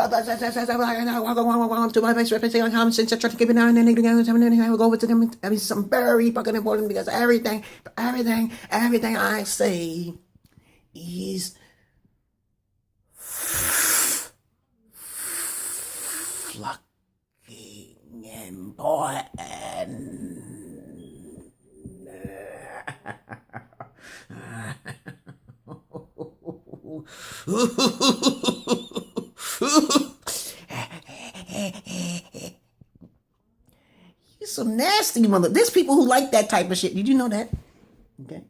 to my face, representing common sense, try to keep it down, and then I will go over to them. That means something very fucking important because everything I say is fucking important. You're so nasty, mother. There's people who like that type of shit. Did you know that? Okay.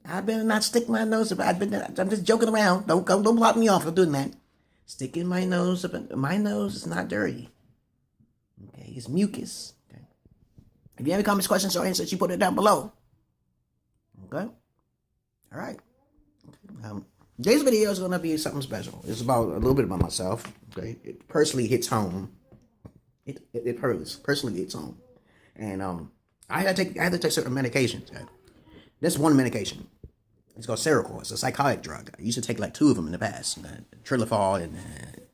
I better not stick my nose up. I'm just joking around. Don't block me off for doing that. Sticking my nose up. My nose is not dirty. Okay, it's mucus. Okay. If you have any comments, questions, or answers, you put it down below. Okay. All right. Okay. Today's video is going to be something special. It's about a little bit about myself. Okay, it personally hits home. It personally hits home, and I had to take certain medications. Okay? That's one medication. It's called Seroquel. It's a psychotic drug. I used to take like 2 of them in the past: Trilifol and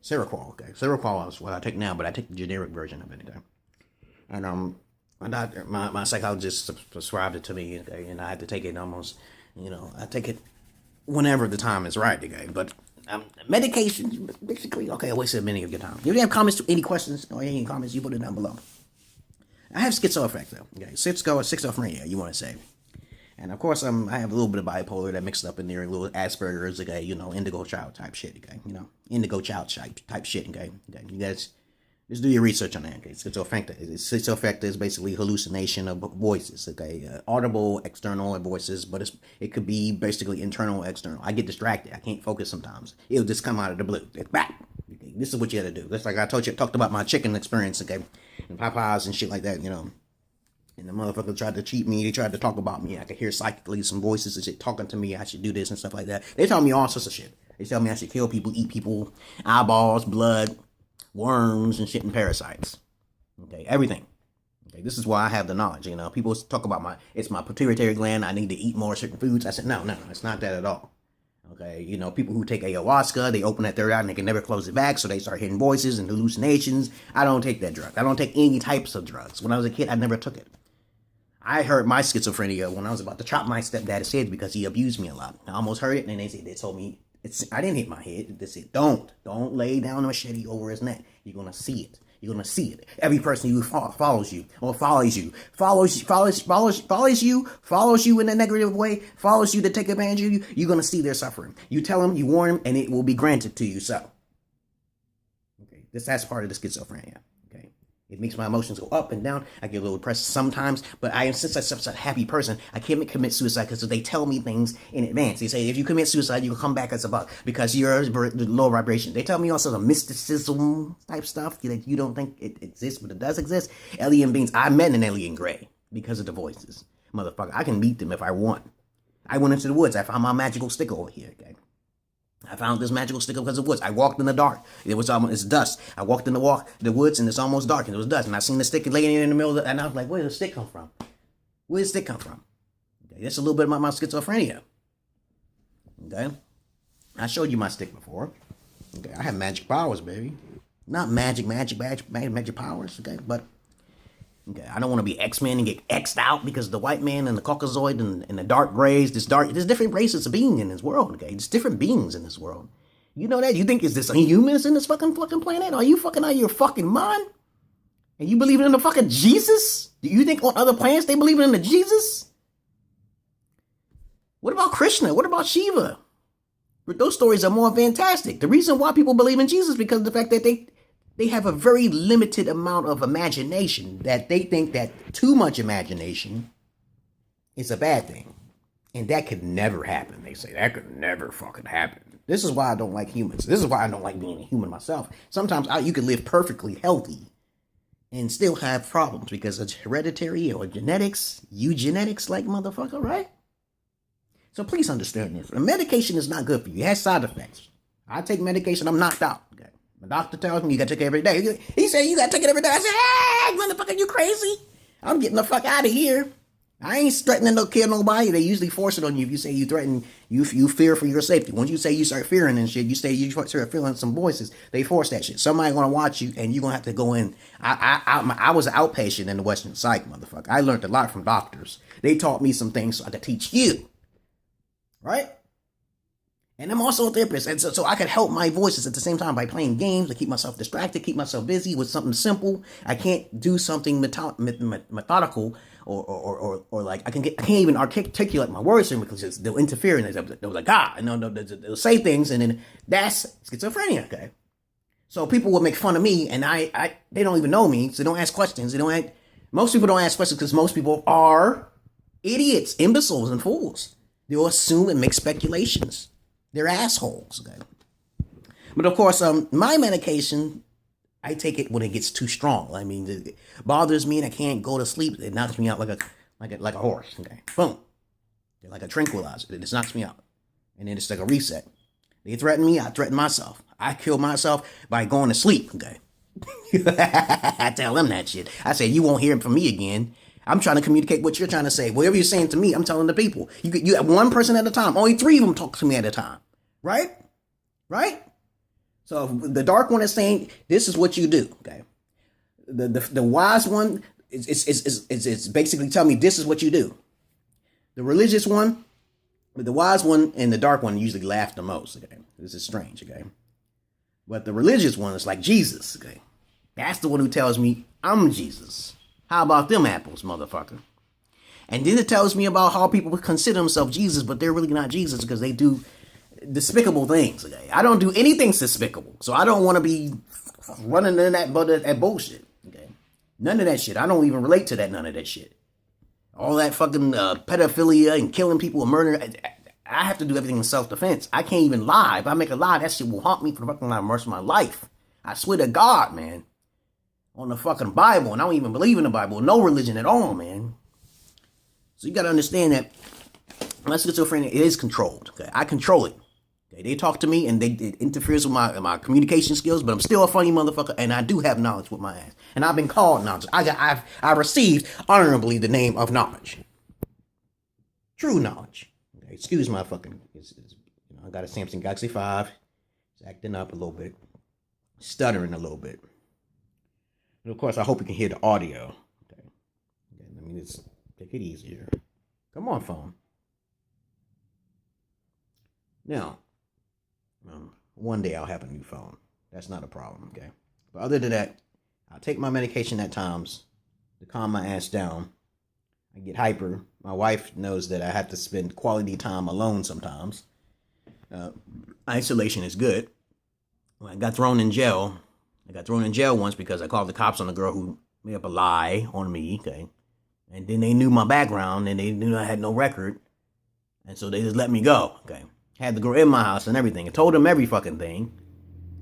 Seroquel. Okay, Seroquel is what I take now, but I take the generic version of it. Okay, and my doctor, my psychologist prescribed it to me. Okay, and I had to take it almost. I take it whenever the time is right, okay? But medication, basically, okay, I wasted many of your time. If you have comments, any questions, or any comments, you put it down below. I have schizoaffective, okay? Schizophrenia, you want to say. And of course, I have a little bit of bipolar that mixed up in there, a little Asperger's, okay? Indigo child type shit, okay? Indigo child type shit, okay? You guys just do your research on that, okay? Schizoaffective is basically hallucination of voices, okay? Audible, external voices, but it could be basically internal, external. I get distracted. I can't focus sometimes. It'll just come out of the blue. It's back. Okay? This is what you had to do. That's like I talked about my chicken experience, okay? And Popeyes and shit like that, And the motherfucker tried to cheat me. They tried to talk about me. I could hear psychically some voices and shit talking to me. I should do this and stuff like that. They tell me all sorts of shit. They tell me I should kill people, eat people, eyeballs, blood, worms and shit and parasites. Okay, everything. Okay, this is why I have the knowledge. People talk about it's my pituitary gland. I need to eat more certain foods. I said, no, it's not that at all. Okay, people who take ayahuasca, they open that third eye and they can never close it back, so they start hearing voices and hallucinations. I don't take that drug. I don't take any types of drugs. When I was a kid, I never took it. I heard my schizophrenia when I was about to chop my stepdad's head because he abused me a lot. I almost heard it, and they told me, I didn't hit my head. They said, don't lay down a machete over his neck. You're going to see it. You're going to see it. Every person who follows you in a negative way, follows you to take advantage of you, you're going to see their suffering. You tell them, you warn them, and it will be granted to you. So, okay, that's part of the schizophrenia. Okay, it makes my emotions go up and down. I get a little depressed sometimes, but since I'm such a happy person, I can't commit suicide because they tell me things in advance. They say, if you commit suicide, you will come back as a bug because you're low vibration. They tell me all sorts of mysticism type stuff that you don't think it exists, but it does exist. Alien beings. I met an alien gray because of the voices. Motherfucker, I can meet them if I want. I went into the woods. I found my magical stick over here, okay? I found this magical stick because of the woods. I walked in the dark. It's dusk. I walked in the woods and it's almost dark and it was dusk. And I seen the stick laying in the middle and I was like, where did the stick come from? Where did the stick come from? Okay, that's a little bit about my schizophrenia. Okay? I showed you my stick before. Okay, I have magic powers, baby. Not magic powers, okay? But, okay, I don't want to be X-Men and get X'd out because the white man and the Caucasoid and the dark grays, there's different races of being in this world, okay? There's different beings in this world. You know that? You think, is this humans in this fucking planet? Are you fucking out of your fucking mind? And you believe in the fucking Jesus? Do you think on other planets they believe in the Jesus? What about Krishna? What about Shiva? Those stories are more fantastic. The reason why people believe in Jesus is because of the fact that they have a very limited amount of imagination, that they think that too much imagination is a bad thing. And that could never happen. They say that could never fucking happen. This is why I don't like humans. This is why I don't like being a human myself. Sometimes you can live perfectly healthy and still have problems because it's hereditary or genetics, eugenetics like motherfucker, right? So please understand this. A medication is not good for you. It has side effects. I take medication, I'm knocked out. Okay. My doctor tells me you gotta take it every day. He said you gotta take it every day. I said, hey, motherfucker, you crazy? I'm getting the fuck out of here. I ain't threatening to kill nobody. They usually force it on you if you say you threaten, you fear for your safety. Once you say you start fearing and shit, you say you start feeling some voices, they force that shit. Somebody gonna watch you and you're gonna have to go in. I was an outpatient in the Western Psych, motherfucker. I learned a lot from doctors. They taught me some things so I could teach you. Right? And I'm also a therapist, and so I could help my voices at the same time by playing games to keep myself distracted, keep myself busy with something simple. I can't do something methodical or like I can't even articulate my words because they'll interfere and they'll like they'll say things and then that's schizophrenia. Okay, so people will make fun of me and they don't even know me, so they don't ask questions. Most people don't ask questions because most people are idiots, imbeciles, and fools. They'll assume and make speculations. They're assholes, okay? But of course, my medication, I take it when it gets too strong. I mean, it bothers me and I can't go to sleep. It knocks me out like a horse, okay? Boom. Like a tranquilizer. It just knocks me out. And then it's like a reset. They threaten me, I threaten myself. I kill myself by going to sleep, okay? I tell them that shit. I say, you won't hear it from me again. I'm trying to communicate what you're trying to say. Whatever you're saying to me, I'm telling the people. You have one person at a time. Only 3 of them talk to me at a time. Right? Right? So the dark one is saying, this is what you do. Okay. The wise one is basically telling me this is what you do. The religious one, the wise one and the dark one usually laugh the most. Okay. This is strange. Okay. But the religious one is like Jesus. Okay. That's the one who tells me I'm Jesus. How about them apples, motherfucker? And then it tells me about how people consider themselves Jesus, but they're really not Jesus because they do despicable things. Okay? I don't do anything despicable, so I don't want to be running in that bullshit. Okay? None of that shit. I don't even relate to that. None of that shit. All that fucking pedophilia and killing people and murder. I have to do everything in self-defense. I can't even lie. If I make a lie, that shit will haunt me for the fucking rest of my life. I swear to God, man. On the fucking Bible, and I don't even believe in the Bible, no religion at all, man. So you gotta understand that my schizophrenia is controlled. Okay, I control it. Okay, they talk to me and it interferes with my communication skills, but I'm still a funny motherfucker, and I do have knowledge with my ass, and I've been called knowledge. I received honorably the name of knowledge, true knowledge. Okay, excuse my fucking. I got a Samsung Galaxy 5. It's acting up a little bit, stuttering a little bit. And of course, I hope you can hear the audio. Okay. Let me just take it easier. Come on, phone. Now, one day I'll have a new phone. That's not a problem, okay? But other than that, I'll take my medication at times to calm my ass down. I get hyper. My wife knows that I have to spend quality time alone sometimes. Isolation is good. When I got thrown in jail once because I called the cops on the girl who made up a lie on me, okay? And then they knew my background and they knew I had no record. And so they just let me go, okay? Had the girl in my house and everything. I told them every fucking thing.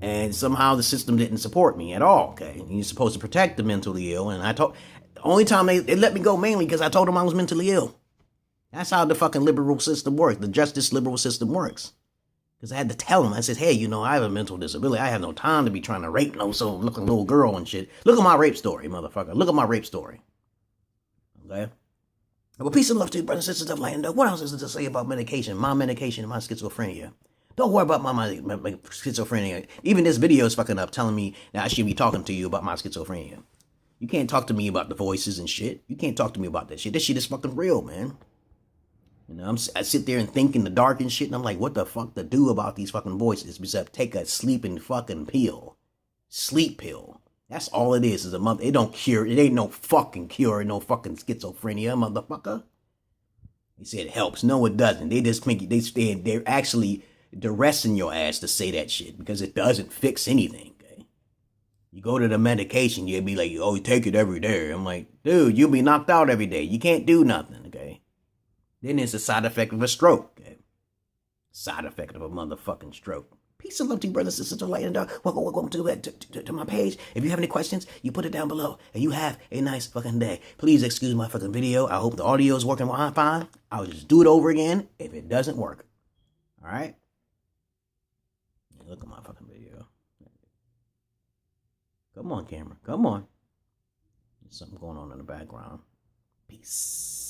And somehow the system didn't support me at all, okay? You're supposed to protect the mentally ill. And the only time they let me go mainly because I told them I was mentally ill. That's how the fucking liberal system works. The justice liberal system works. Because I had to tell him, I said, hey, I have a mental disability. I have no time to be trying to rape no looking little girl and shit. Look at my rape story, motherfucker. Look at my rape story. Okay? Well, peace and love to you, brothers and sisters of land. What else is there to say about medication? My medication and my schizophrenia. Don't worry about my schizophrenia. Even this video is fucking up telling me that I should be talking to you about my schizophrenia. You can't talk to me about the voices and shit. You can't talk to me about that shit. This shit is fucking real, man. I sit there and think in the dark and shit, and I'm like, what the fuck to do about these fucking voices? Besides take a sleeping fucking pill. Sleep pill. That's all it is a month. It don't cure. It ain't no fucking cure. No fucking schizophrenia, motherfucker. They say it helps. No, it doesn't. They just make it. They're actually duressing your ass to say that shit because it doesn't fix anything. Okay? You go to the medication, you'll be like, oh, you take it every day. I'm like, dude, you'll be knocked out every day. You can't do nothing. Okay. Then it's a side effect of a stroke. Okay? Side effect of a motherfucking stroke. Peace and love to you, brothers and sisters, light and dark. Welcome to my page. If you have any questions, you put it down below. And you have a nice fucking day. Please excuse my fucking video. I hope the audio is working fine. I'll just do it over again if it doesn't work. Alright? Look at my fucking video. Come on, camera. Come on. There's something going on in the background. Peace.